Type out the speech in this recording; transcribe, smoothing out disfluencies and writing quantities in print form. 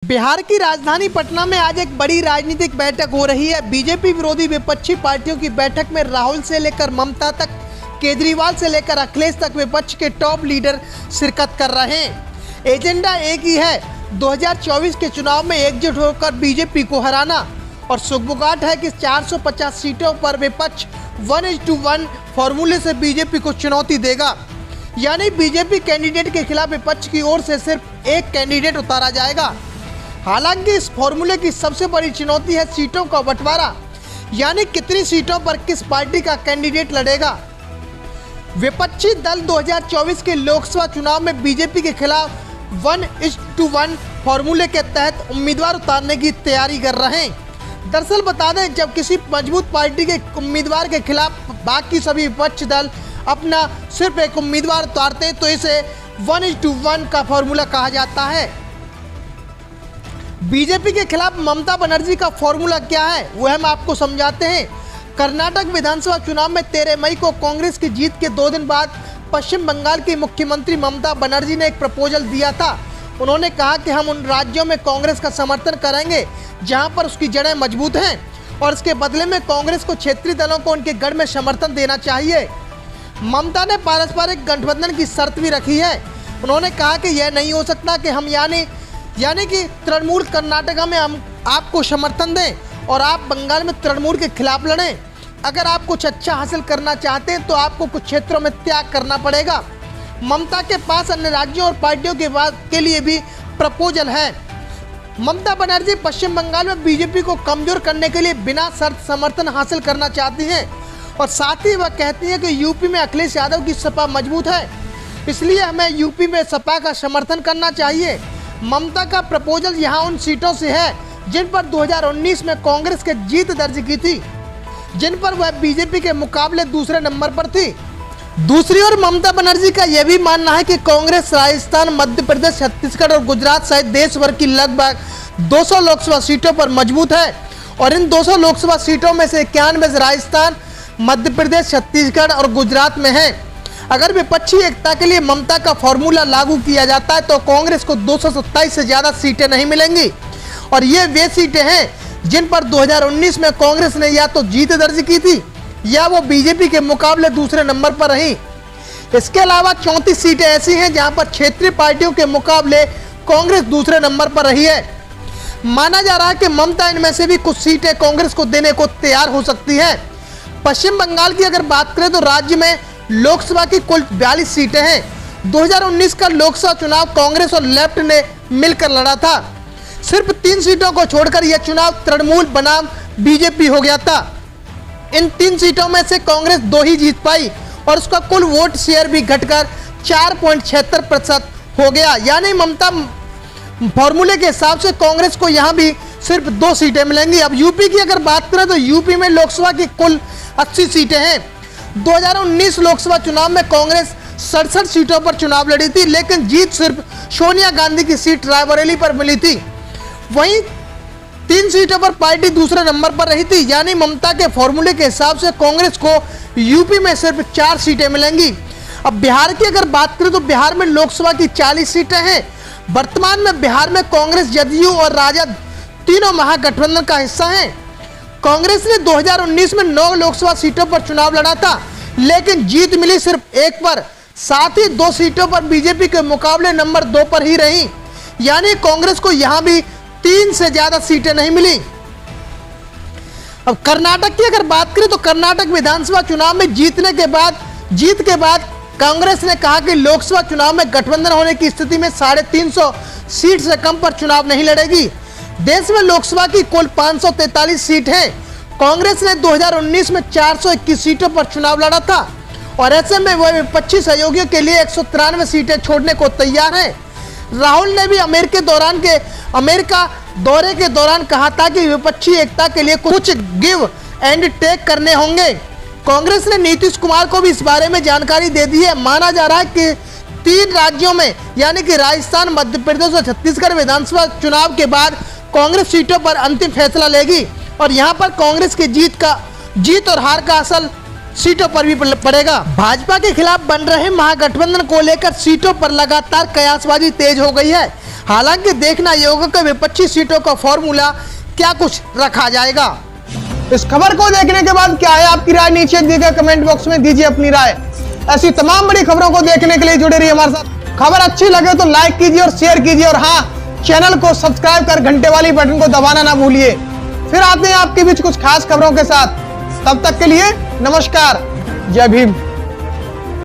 बिहार की राजधानी पटना में आज एक बड़ी राजनीतिक बैठक हो रही है। बीजेपी विरोधी विपक्षी पार्टियों की बैठक में राहुल से लेकर ममता तक, केजरीवाल से लेकर अखिलेश तक विपक्ष के टॉप लीडर शिरकत कर रहे हैं। एजेंडा एक ही है, 2024 के चुनाव में एकजुट होकर बीजेपी को हराना। और सुगबुगाहट है कि 450 सीटों पर विपक्ष 1:1 फॉर्मूले से बीजेपी को चुनौती देगा, यानी बीजेपी कैंडिडेट के खिलाफ विपक्ष की ओर से सिर्फ एक कैंडिडेट उतारा जाएगा। हालांकि इस फॉर्मूले की सबसे बड़ी चुनौती है सीटों का बंटवारा, यानी कितनी सीटों पर किस पार्टी का कैंडिडेट लड़ेगा। विपक्षी दल 2024 के लोकसभा चुनाव में बीजेपी के खिलाफ 1:1 फॉर्मूले के तहत उम्मीदवार उतारने की तैयारी कर रहे हैं। दरअसल बता दें, जब किसी मजबूत पार्टी के उम्मीदवार के खिलाफ बाकी सभी विपक्षी दल अपना सिर्फ एक उम्मीदवार उतारते हैं तो इसे 1:1 का फॉर्मूला कहा जाता है। बीजेपी के खिलाफ ममता बनर्जी का फॉर्मूला क्या है वह हम आपको समझाते हैं। कर्नाटक विधानसभा चुनाव में 13 मई को कांग्रेस की जीत के 2 दिन बाद पश्चिम बंगाल की मुख्यमंत्री ममता बनर्जी ने एक प्रपोजल दिया था। उन्होंने कहा कि हम उन राज्यों में कांग्रेस का समर्थन करेंगे जहां पर उसकी जड़ें मजबूत हैं और इसके बदले में कांग्रेस को क्षेत्रीय दलों को उनके गढ़ में समर्थन देना चाहिए। ममता ने पारस्परिक गठबंधन की शर्त भी रखी है। उन्होंने कहा कि यह नहीं हो सकता कि हम यानी कि तृणमूल कर्नाटका में हम आपको समर्थन दें और आप बंगाल में तृणमूल के खिलाफ लड़ें। अगर आप कुछ अच्छा हासिल करना चाहते हैं तो आपको कुछ क्षेत्रों में त्याग करना पड़ेगा। ममता के पास अन्य राज्यों और पार्टियों के लिए भी प्रपोजल है। ममता बनर्जी पश्चिम बंगाल में बीजेपी को कमजोर करने के लिए बिना शर्त समर्थन हासिल करना चाहती हैं और साथ ही वह कहती हैं कि यूपी में अखिलेश यादव की सपा मजबूत है, इसलिए हमें यूपी में सपा का समर्थन करना चाहिए। ममता का प्रपोजल यहां उन सीटों से है जिन पर 2019 में कांग्रेस के जीत दर्ज की थी, जिन पर वह बीजेपी के मुकाबले दूसरे नंबर पर थी। दूसरी ओर ममता बनर्जी का यह भी मानना है कि कांग्रेस राजस्थान, मध्य प्रदेश, छत्तीसगढ़ और गुजरात सहित देश भर की लगभग 200 लोकसभा सीटों पर मजबूत है और इन 200 लोकसभा सीटों में से 91 राजस्थान, मध्य प्रदेश, छत्तीसगढ़ और गुजरात में है। अगर विपक्षी एकता के लिए ममता का फॉर्मूला लागू किया जाता है तो कांग्रेस को 227 से ज्यादा सीटें नहीं मिलेंगी और ये वे सीटें हैं जिन पर 2019 में कांग्रेस ने या तो जीत दर्ज की थी या वो बीजेपी के मुकाबले दूसरे नंबर पर रही। इसके अलावा 34 सीटें ऐसी हैं जहां पर क्षेत्रीय पार्टियों के मुकाबले कांग्रेस दूसरे नंबर पर रही है। माना जा रहा है कि ममता इनमें से भी कुछ सीटें कांग्रेस को देने को तैयार हो सकती है। पश्चिम बंगाल की अगर बात करें तो राज्य में लोकसभा की कुल 42 सीटें हैं। 2019 का लोकसभा चुनाव कांग्रेस और लेफ्ट ने मिलकर लड़ा था। सिर्फ 3 सीटों को छोड़कर यह चुनाव तृणमूल बनाम बीजेपी हो गया था। इन 3 सीटों में से कांग्रेस 2 ही जीत पाई और उसका कुल वोट शेयर भी घटकर 4.76% हो गया, यानी ममता फॉर्मूले के हिसाब से कांग्रेस को यहां भी सिर्फ 2 सीटें मिलेंगी। अब यूपी की अगर बात करें तो यूपी में लोकसभा की कुल 80 सीटें हैं। 2019 लोकसभा चुनाव में कांग्रेस 67 सीटों पर चुनाव लड़ी थी, लेकिन जीत सिर्फ सोनिया गांधी की सीट रायबरेली पर मिली थी। वहीं 3 सीटों पर पार्टी दूसरे नंबर पर रही थी, यानी ममता के फॉर्मूले के हिसाब से कांग्रेस को यूपी में सिर्फ 4 सीटें मिलेंगी। अब बिहार की अगर बात करें तो बिहार में लोकसभा की 40 सीटें हैं। वर्तमान में बिहार में कांग्रेस, जदयू और राजद तीनों महागठबंधन का हिस्सा हैं। कांग्रेस ने 2019 में 9 लोकसभा सीटों पर चुनाव लड़ा था, लेकिन जीत मिली सिर्फ 1 पर। साथ ही 2 सीटों पर बीजेपी के मुकाबले नंबर 2 पर ही रही, यानी कांग्रेस को यहां भी 3 से ज्यादा सीटें नहीं मिली। अब कर्नाटक की अगर बात करें तो कर्नाटक विधानसभा चुनाव में जीत के बाद कांग्रेस ने कहा कि लोकसभा चुनाव में गठबंधन होने की स्थिति में 350 सीट से कम पर चुनाव नहीं लड़ेगी। देश में लोकसभा की कुल 543 सीट है। कांग्रेस ने 2019 में 421 सीटों पर चुनाव लड़ा था और ऐसे में वह विपक्षी सहयोगियों के लिए 193 सीटें छोड़ने को तैयार है। राहुल ने भी अमेरिका दौरे के दौरान कहा था कि विपक्षी एकता के लिए कुछ गिव एंड टेक करने होंगे। कांग्रेस ने नीतीश कुमार को भी इस बारे में जानकारी दे दी है। माना जा रहा है कि 3 राज्यों में यानी कि राजस्थान, मध्य प्रदेश और छत्तीसगढ़ विधानसभा चुनाव के बाद कांग्रेस सीटों पर अंतिम फैसला लेगी और यहां पर कांग्रेस की जीत और हार का असर सीटों पर भी पड़ेगा। भाजपा के खिलाफ बन रहे महागठबंधन को लेकर सीटों पर लगातार कयासबाजी तेज हो गई है। हालांकि देखना ये होगा कि विपक्षी सीटों का फॉर्मूला क्या कुछ रखा जाएगा। इस खबर को देखने के बाद क्या है आपकी राय, नीचे दिए गए कमेंट बॉक्स में दीजिए अपनी राय। ऐसी तमाम बड़ी खबरों को देखने के लिए जुड़े रहिए हमारे साथ। खबर अच्छी लगे तो लाइक कीजिए और शेयर कीजिए, और हाँ, चैनल को सब्सक्राइब कर घंटे वाली बटन को दबाना ना भूलिए। फिर आते हैं आपके बीच कुछ खास खबरों के साथ। तब तक के लिए नमस्कार, जय भीम।